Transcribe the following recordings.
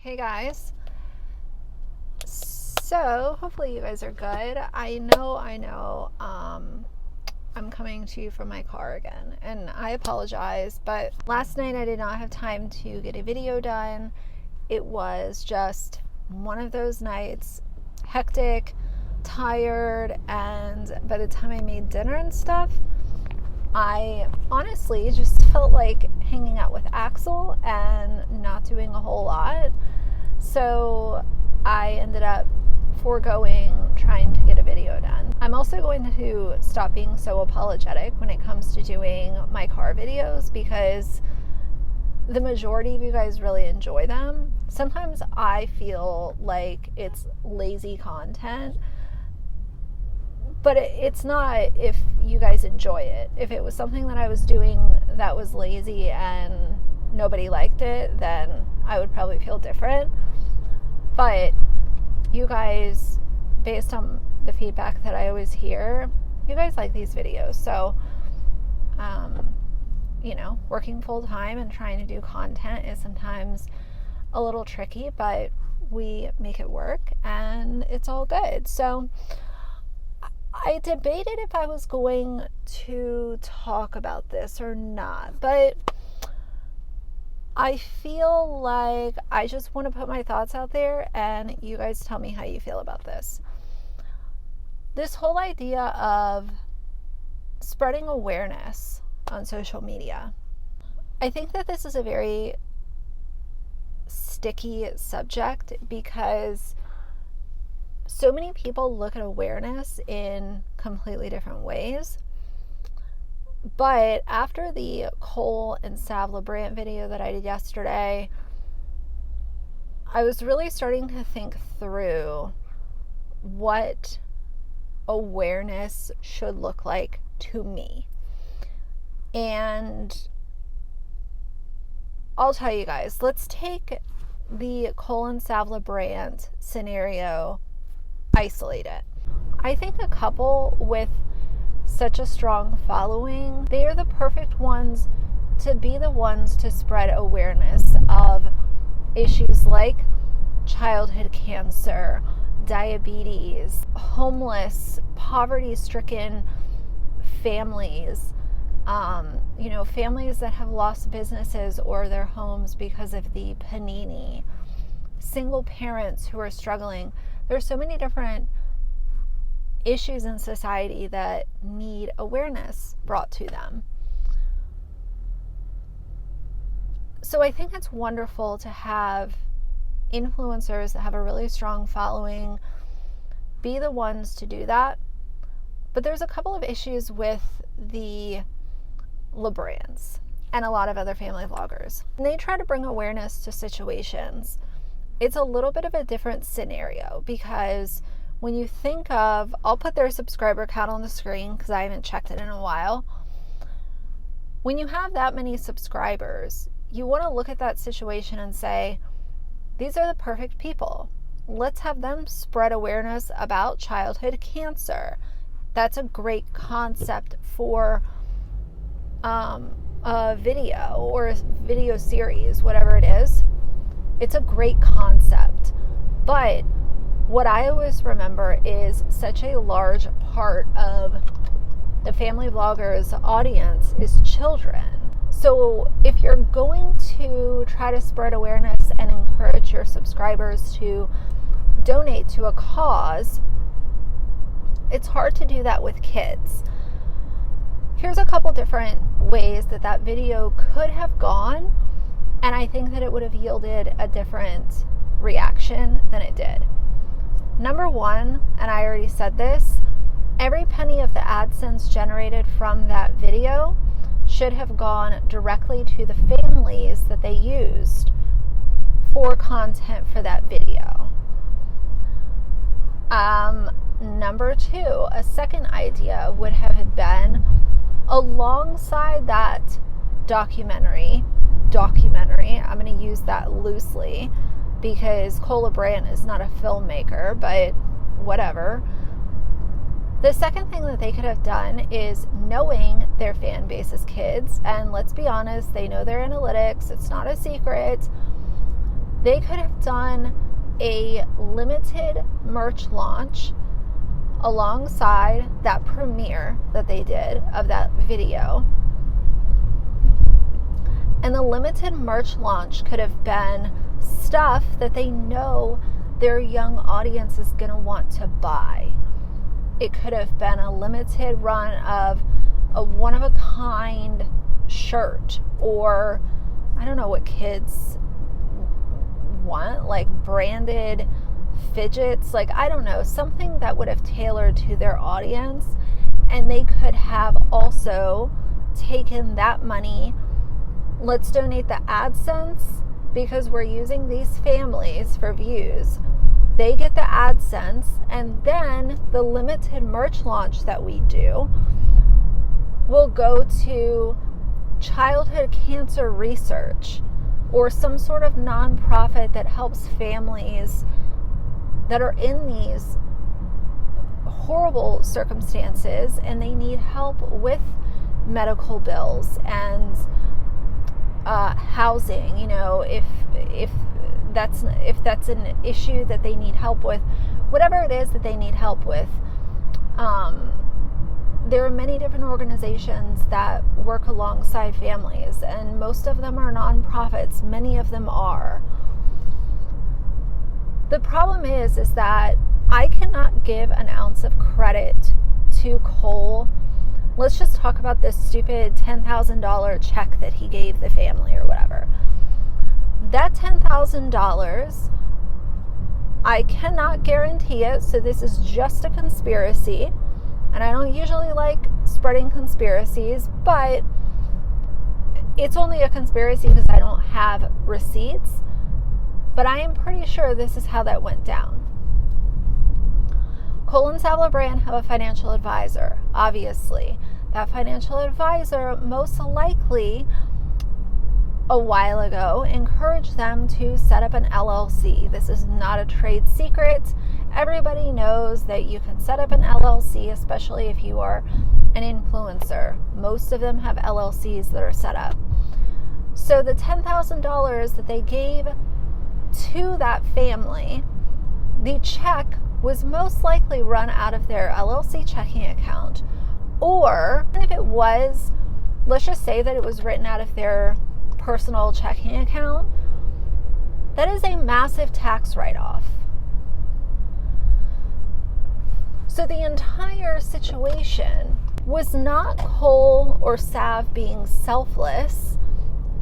Hey guys. So hopefully you guys are good. I know. I'm coming to you from my car again, and I apologize, but last night I did not have time to get a video done. It was just one of those nights, hectic, tired, and by the time I made dinner and stuff, I honestly just felt like hanging out with Axel and not doing a whole lot. So I ended up foregoing trying to get a video done. I'm also going to stop being so apologetic when it comes to doing my car videos because the majority of you guys really enjoy them. Sometimes I feel like it's lazy content, but it's not if you guys enjoy it. If it was something that I was doing that was lazy and nobody liked it, then I would probably feel different. But you guys, based on the feedback that I always hear, you guys like these videos. So, working full time and trying to do content is sometimes a little tricky, but we make it work and it's all good. So I debated if I was going to talk about this or not, but I feel like I just want to put my thoughts out there and you guys tell me how you feel about this. This whole idea of spreading awareness on social media. I think that this is a very sticky subject because so many people look at awareness in completely different ways. But after the Cole and Radiantbritt video that I did yesterday, I was really starting to think through what awareness should look like to me. And I'll tell you guys, let's take the Cole and Radiantbritt scenario, isolate it. I think a couple with such a strong following, they are the perfect ones to be the ones to spread awareness of issues like childhood cancer, diabetes, homeless, poverty-stricken families, families that have lost businesses or their homes because of the panini, single parents who are struggling. There's so many different issues in society that need awareness brought to them. So I think it's wonderful to have influencers that have a really strong following be the ones to do that. But there's a couple of issues with the LeBrands and a lot of other family vloggers. When they try to bring awareness to situations, it's a little bit of a different scenario because when you think of, I'll put their subscriber count on the screen because I haven't checked it in a while. When you have that many subscribers, you want to look at that situation and say, these are the perfect people. Let's have them spread awareness about childhood cancer. That's a great concept for a video or a video series, whatever it is. It's a great concept. But what I always remember is such a large part of the family vloggers audience is children. So if you're going to try to spread awareness and encourage your subscribers to donate to a cause, it's hard to do that with kids. Here's a couple different ways that video could have gone, and I think that it would have yielded a different reaction than it did. Number one, and I already said this, every penny of the AdSense generated from that video should have gone directly to the families that they used for content for that video. Number two, a second idea would have been alongside that documentary, I'm going to use that loosely because Cole Brandt is not a filmmaker, but whatever. The second thing that they could have done is, knowing their fan base is kids, and let's be honest, they know their analytics, it's not a secret, They could have done a limited merch launch alongside that premiere that they did of that video. And the limited merch launch could have been stuff that they know their young audience is going to want to buy. It could have been a limited run of a one-of-a-kind shirt, or I don't know what kids want, like branded fidgets, like I don't know, something that would have tailored to their audience. And they could have also taken that money, let's donate the AdSense because we're using these families for views. They get the AdSense, and then the limited merch launch that we do will go to childhood cancer research or some sort of nonprofit that helps families that are in these horrible circumstances and they need help with medical bills and housing. You know, if that's an issue that they need help with, whatever it is that they need help with. There are many different organizations that work alongside families, and most of them are nonprofits. Many of them are. The problem is that I cannot give an ounce of credit to Cole. Let's just talk about this stupid $10,000 check that he gave the family or whatever. That $10,000, I cannot guarantee it, so this is just a conspiracy. And I don't usually like spreading conspiracies, but it's only a conspiracy because I don't have receipts. But I am pretty sure this is how that went down. Cole and Salvabrand have a financial advisor, obviously. That financial advisor most likely a while ago encouraged them to set up an LLC. This is not a trade secret. Everybody knows that you can set up an LLC, especially if you are an influencer. Most of them have LLCs that are set up. So the $10,000 that they gave to that family, the check was most likely run out of their LLC checking account. Or if it was, let's just say that it was written out of their personal checking account, that is a massive tax write-off. So the entire situation was not Cole or Sav being selfless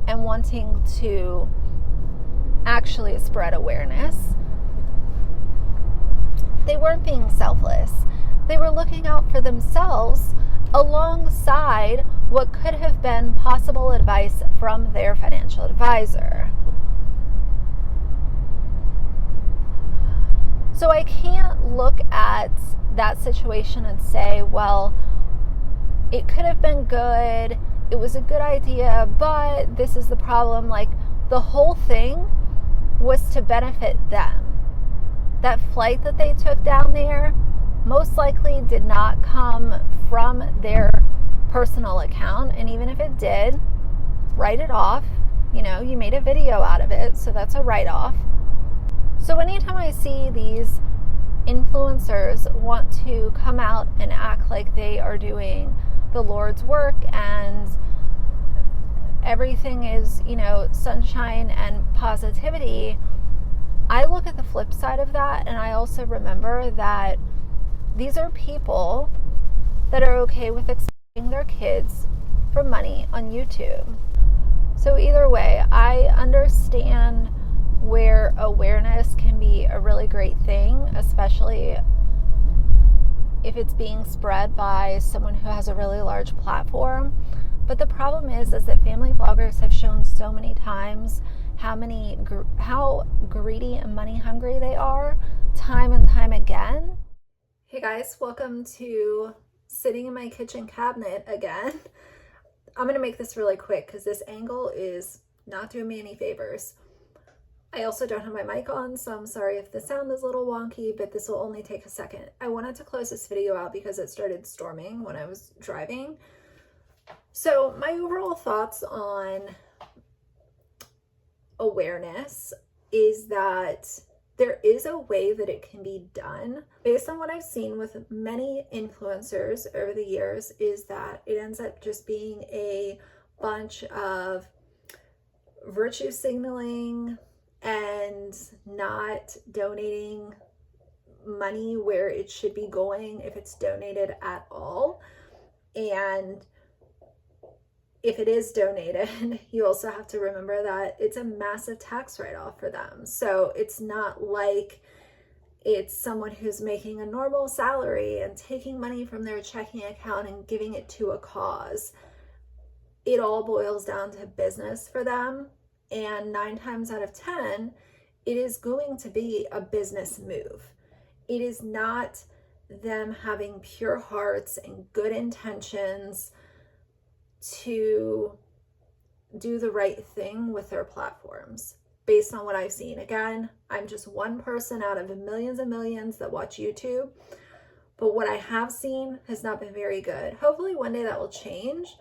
and wanting to actually spread awareness. They weren't being selfless. They were looking out for themselves alongside what could have been possible advice from their financial advisor. So I can't look at that situation and say, well, it could have been good, it was a good idea, but this is the problem. Like, the whole thing was to benefit them. That flight that they took down there most likely did not come from their personal account, and even if it did, write it off. You know, you made a video out of it, so that's a write-off. So anytime I see these influencers want to come out and act like they are doing the Lord's work and everything is, you know, sunshine and positivity, I look at the flip side of that, and I also remember that these are people that are okay with exploiting their kids for money on YouTube. So either way, I understand where awareness can be a really great thing, especially if it's being spread by someone who has a really large platform. But the problem is that family bloggers have shown so many times how greedy and money hungry they are, time and time again. Hey guys, welcome to sitting in my kitchen cabinet again. I'm gonna make this really quick because this angle is not doing me any favors. I also don't have my mic on, so I'm sorry if the sound is a little wonky, but this will only take a second. I wanted to close this video out because it started storming when I was driving. So my overall thoughts on awareness is that there is a way that it can be done. Based on what I've seen with many influencers over the years, is that it ends up just being a bunch of virtue signaling and not donating money where it should be going if it's donated at all. And if it is donated, you also have to remember that it's a massive tax write-off for them. So it's not like it's someone who's making a normal salary and taking money from their checking account and giving it to a cause. It all boils down to business for them. And 9 times out of 10, it is going to be a business move. It is not them having pure hearts and good intentions to do the right thing with their platforms, based on what I've seen. Again, I'm just one person out of millions and millions that watch YouTube, but what I have seen has not been very good. Hopefully one day that will change,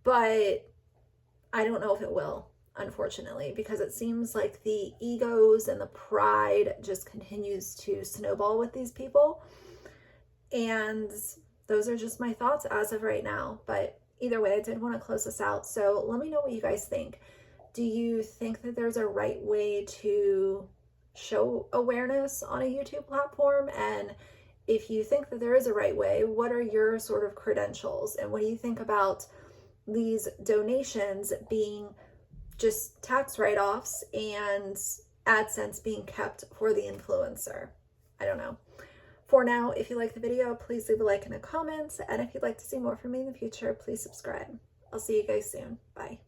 but I don't know if it will, unfortunately, because it seems like the egos and the pride just continues to snowball with these people. And those are just my thoughts as of right now. But either way, I did want to close this out. So let me know what you guys think. Do you think that there's a right way to show awareness on a YouTube platform? And if you think that there is a right way, what are your sort of credentials? And what do you think about these donations being just tax write-offs and AdSense being kept for the influencer? I don't know. For now, if you like the video, please leave a like and a comment. And if you'd like to see more from me in the future, please subscribe. I'll see you guys soon. Bye.